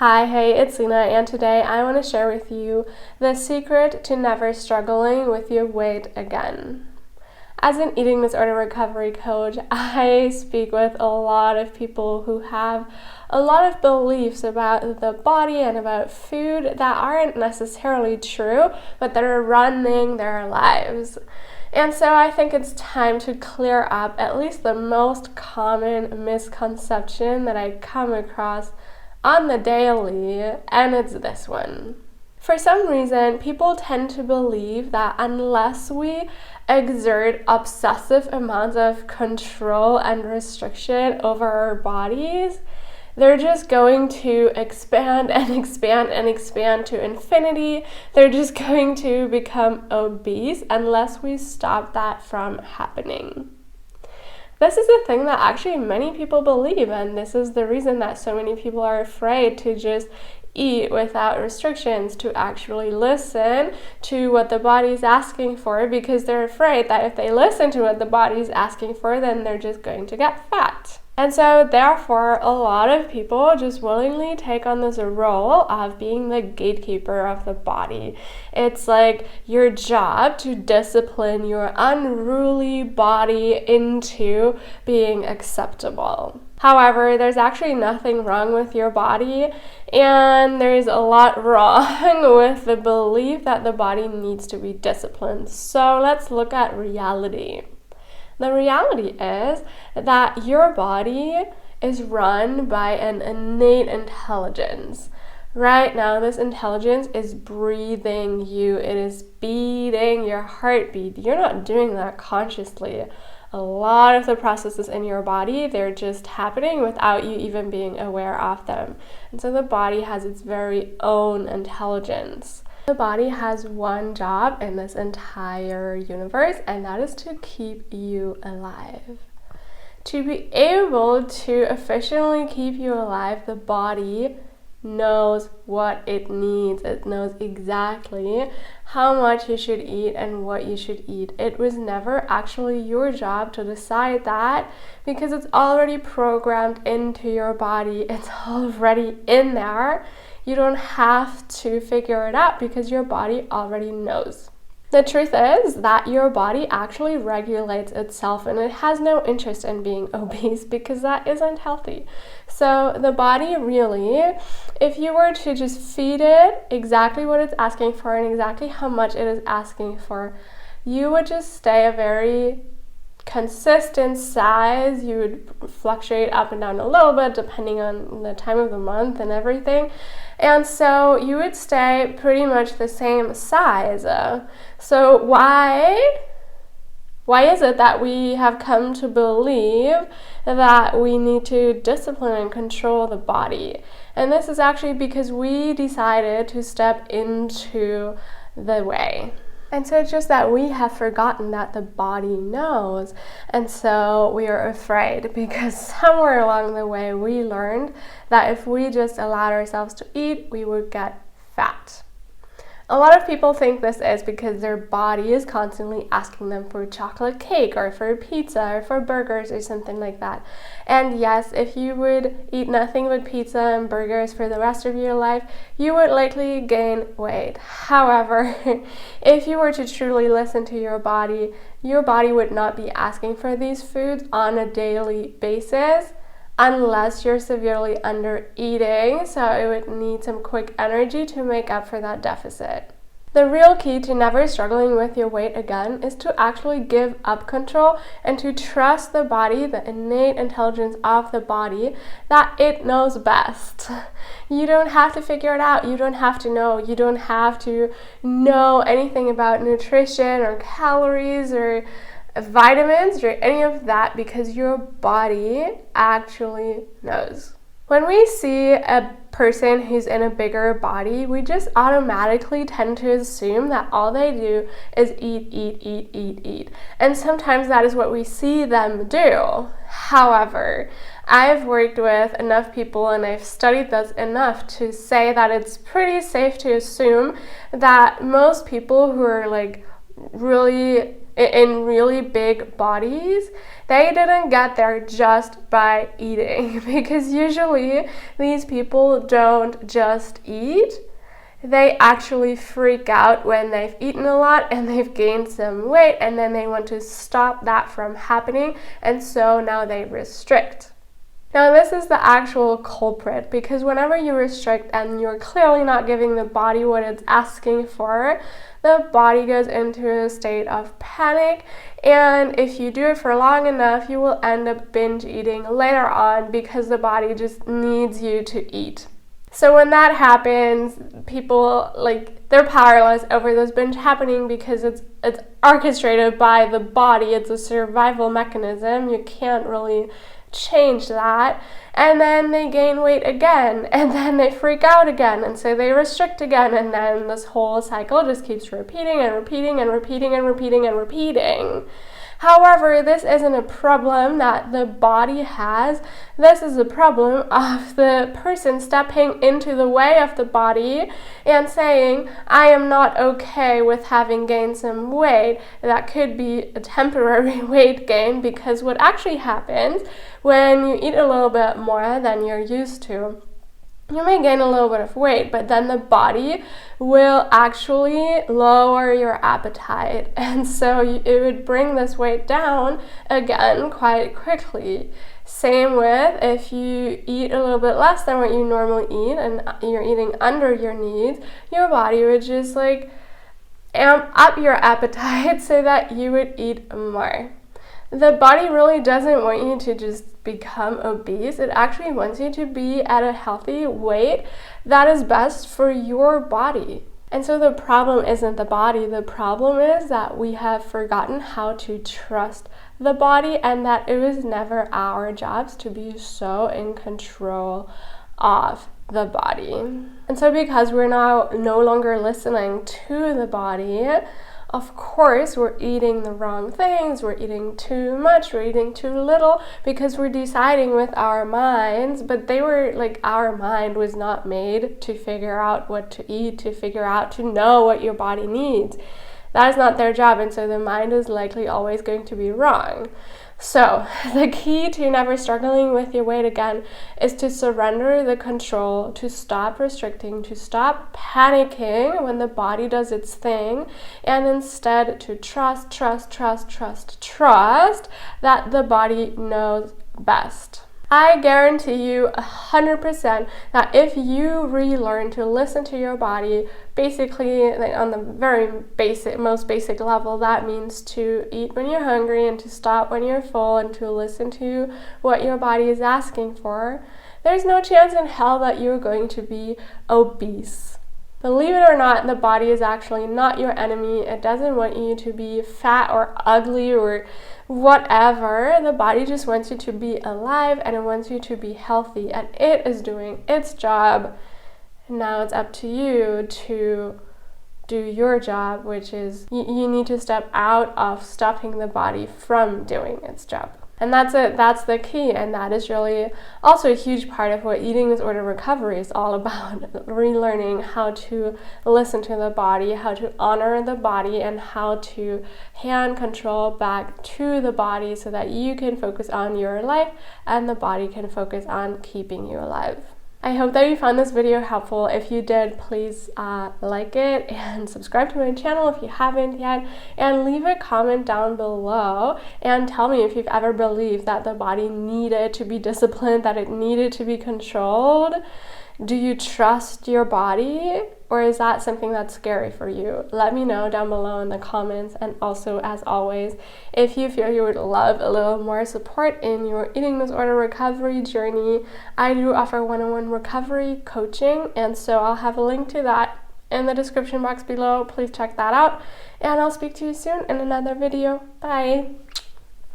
Hi, hey, it's Lena, and today I want to share with you the secret to never struggling with your weight again. As an eating disorder recovery coach, I speak with a lot of people who have a lot of beliefs about the body and about food that aren't necessarily true, but that are running their lives. And so I think it's time to clear up at least the most common misconception that I come across on the daily, and it's this one. For some reason, people tend to believe that unless we exert obsessive amounts of control and restriction over our bodies, they're just going to expand and expand and expand to infinity. They're just going to become obese unless we stop that from happening. This is a thing that actually many people believe, and this is the reason that so many people are afraid to just eat without restrictions, to actually listen to what the body is asking for, because they're afraid that if they listen to what the body is asking for, then they're just going to get fat. And so therefore, a lot of people just willingly take on this role of being the gatekeeper of the body. It's like your job to discipline your unruly body into being acceptable. However, there's actually nothing wrong with your body, and there's a lot wrong with the belief that the body needs to be disciplined. So let's look at reality. The reality is that your body is run by an innate intelligence. Right now, this intelligence is breathing you. It is beating your heartbeat. You're not doing that consciously. A lot of the processes in your body, they're just happening without you even being aware of them. And so the body has its very own intelligence. The body has one job in this entire universe, and that is to keep you alive. To be able to efficiently keep you alive, the body knows what it needs. It knows exactly how much you should eat and what you should eat. It was never actually your job to decide that, because it's already programmed into your body. It's already in there. You don't have to figure it out because your body already knows. The truth is that your body actually regulates itself, and it has no interest in being obese because that isn't healthy. So the body really, if you were to just feed it exactly what it's asking for and exactly how much it is asking for, you would just stay a very consistent size. You would fluctuate up and down a little bit depending on the time of the month and everything. And so you would stay pretty much the same size. So why is it that we have come to believe that we need to discipline and control the body? And this is actually because we decided to step into the way. And so it's just that we have forgotten that the body knows, and so we are afraid because somewhere along the way we learned that if we just allowed ourselves to eat, we would get fat. A lot of people think this is because their body is constantly asking them for chocolate cake or for pizza or for burgers or something like that. And yes, if you would eat nothing but pizza and burgers for the rest of your life, you would likely gain weight. However, if you were to truly listen to your body would not be asking for these foods on a daily basis, unless you're severely under eating, so it would need some quick energy to make up for that deficit. The real key to never struggling with your weight again is to actually give up control and to trust the body, the innate intelligence of the body, that it knows best. You don't have to figure it out. You don't have to know. You don't have to know anything about nutrition or calories or vitamins or any of that, because your body actually knows. When we see a person who's in a bigger body, we just automatically tend to assume that all they do is eat. And sometimes that is what we see them do. However, I've worked with enough people and I've studied this enough to say that it's pretty safe to assume that most people who are like really in really big bodies, they didn't get there just by eating, because usually these people don't just eat. They actually freak out when they've eaten a lot and they've gained some weight, and then they want to stop that from happening, and so now they restrict. Now, this is the actual culprit, because whenever you restrict and you're clearly not giving the body what it's asking for, the body goes into a state of panic, and if you do it for long enough, you will end up binge eating later on, because the body just needs you to eat. So when that happens, people, they're powerless over this binge happening, because it's orchestrated by the body. It's a survival mechanism. You can't really change that. And then they gain weight again, and then they freak out again, and so they restrict again, and then this whole cycle just keeps repeating and repeating and repeating and repeating and repeating. However, this isn't a problem that the body has. This is a problem of the person stepping into the way of the body and saying, I am not okay with having gained some weight. That could be a temporary weight gain, because what actually happens when you eat a little bit more than you're used to, you may gain a little bit of weight, but then the body will actually lower your appetite, and so it would bring this weight down again quite quickly. Same with if you eat a little bit less than what you normally eat and you're eating under your needs, your body would just amp up your appetite so that you would eat more. The body really doesn't want you to just become obese. It actually wants you to be at a healthy weight that is best for your body. And so the problem isn't the body. The problem is that we have forgotten how to trust the body, and that it was never our jobs to be so in control of the body. And so because we're now no longer listening to the body, of course, we're eating the wrong things, we're eating too much, we're eating too little, because we're deciding with our minds, but our mind was not made to figure out what to eat, to know what your body needs. That is not their job, and so the mind is likely always going to be wrong. So, the key to never struggling with your weight again is to surrender the control, to stop restricting, to stop panicking when the body does its thing, and instead to trust that the body knows best. I guarantee you 100% that if you relearn to listen to your body, basically on the very most basic level, that means to eat when you're hungry and to stop when you're full and to listen to what your body is asking for, there's no chance in hell that you're going to be obese. Believe it or not, the body is actually not your enemy. It doesn't want you to be fat or ugly or whatever. The body just wants you to be alive, and it wants you to be healthy, and it is doing its job. Now it's up to you to do your job, which is you need to step out of stopping the body from doing its job. And that's it. That's the key. And that is really also a huge part of what eating disorder recovery is all about. Relearning how to listen to the body, how to honor the body, and how to hand control back to the body so that you can focus on your life and the body can focus on keeping you alive. I hope that you found this video helpful. If you did, please like it and subscribe to my channel if you haven't yet, and leave a comment down below and tell me if you've ever believed that the body needed to be disciplined, that it needed to be controlled. Do you trust your body, or is that something that's scary for you? Let me know down below in the comments. And also, as always, if you feel you would love a little more support in your eating disorder recovery journey, I do offer one-on-one recovery coaching, and so I'll have a link to that in the description box below. Please check that out, and I'll speak to you soon in another video. Bye!